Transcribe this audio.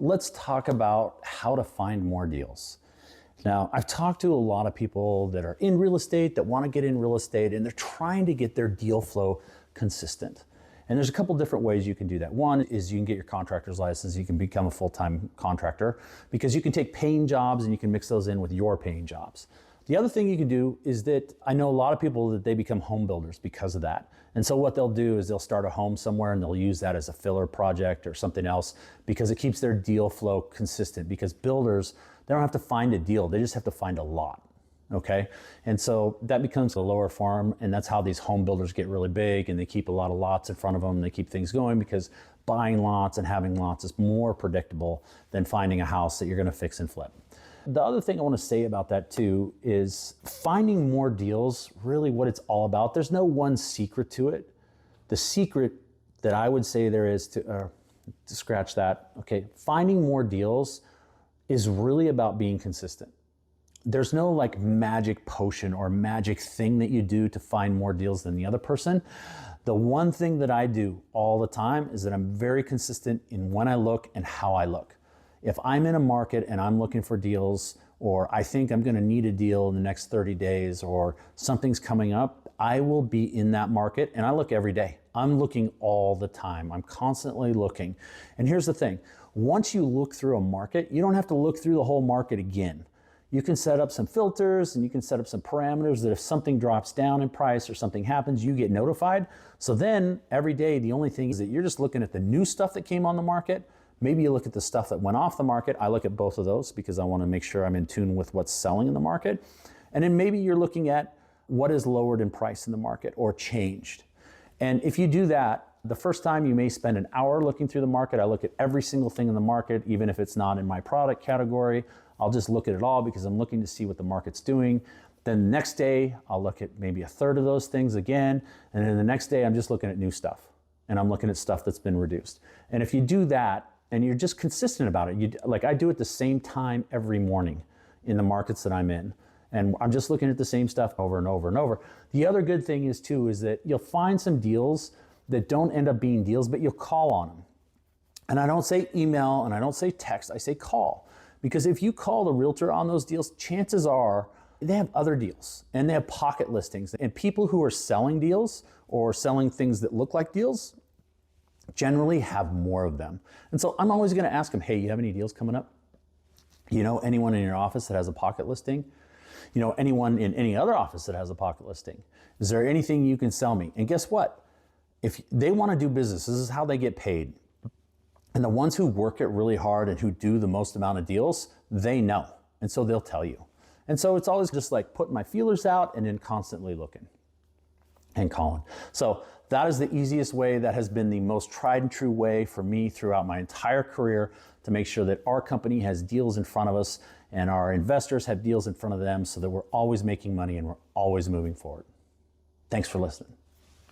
let's talk about how to find more deals. Now, I've talked to a lot of people that are in real estate, that want to get in real estate, and they're trying to get their deal flow consistent. And there's a couple different ways you can do that. One is you can get your contractor's license. You can become a full-time contractor because you can take paying jobs and you can mix those in with your paying jobs. The other thing you can do is that I know a lot of people that they become home builders because of that. And so what they'll do is they'll start a home somewhere and they'll use that as a filler project or something else because it keeps their deal flow consistent, because builders, they don't have to find a deal. They just have to find a lot. Okay. And so that becomes a lower farm. And that's how these home builders get really big, and they keep a lot of lots in front of them. And they keep things going because buying lots and having lots is more predictable than finding a house that you're going to fix and flip. The other thing I want to say about that too is finding more deals, really what it's all about. There's no one secret to it. The secret that I would say there is to scratch that. Okay. Finding more deals is really about being consistent. There's no like magic potion or magic thing that you do to find more deals than the other person. The one thing that I do all the time is that I'm very consistent in when I look and how I look. If I'm in a market and I'm looking for deals, or I think I'm going to need a deal in the next 30 days, or something's coming up, I will be in that market, and I look every day. I'm looking all the time. I'm constantly looking. And here's the thing. Once you look through a market, you don't have to look through the whole market again. You can set up some filters and you can set up some parameters that if something drops down in price or something happens, you get notified. So then every day, the only thing is that you're just looking at the new stuff that came on the market. Maybe you look at the stuff that went off the market. I look at both of those because I want to make sure I'm in tune with what's selling in the market. And then maybe you're looking at what is lowered in price in the market or changed. And if you do that, the first time you may spend an hour looking through the market. I look at every single thing in the market, even if it's not in my product category. I'll just look at it all because I'm looking to see what the market's doing. Then the next day, I'll look at maybe a third of those things again. And then the next day, I'm just looking at new stuff. And I'm looking at stuff that's been reduced. And if you do that, and you're just consistent about it, like I do it the same time every morning in the markets that I'm in. And I'm just looking at the same stuff over and over and over. The other good thing is too, is that you'll find some deals that don't end up being deals, but you'll call on them. And I don't say email and I don't say text, I say call. Because if you call the realtor on those deals, chances are they have other deals and they have pocket listings. And people who are selling deals or selling things that look like deals generally have more of them. And so I'm always going to ask them, hey, you have any deals coming up? You know anyone in your office that has a pocket listing? You know anyone in any other office that has a pocket listing? Is there anything you can sell me? And guess what? If they want to do business, this is how they get paid. And the ones who work it really hard and who do the most amount of deals, they know. And so they'll tell you. And so it's always just like putting my feelers out and then constantly looking and calling. So that is the easiest way. That has been the most tried and true way for me throughout my entire career to make sure that our company has deals in front of us and our investors have deals in front of them so that we're always making money and we're always moving forward. Thanks for listening.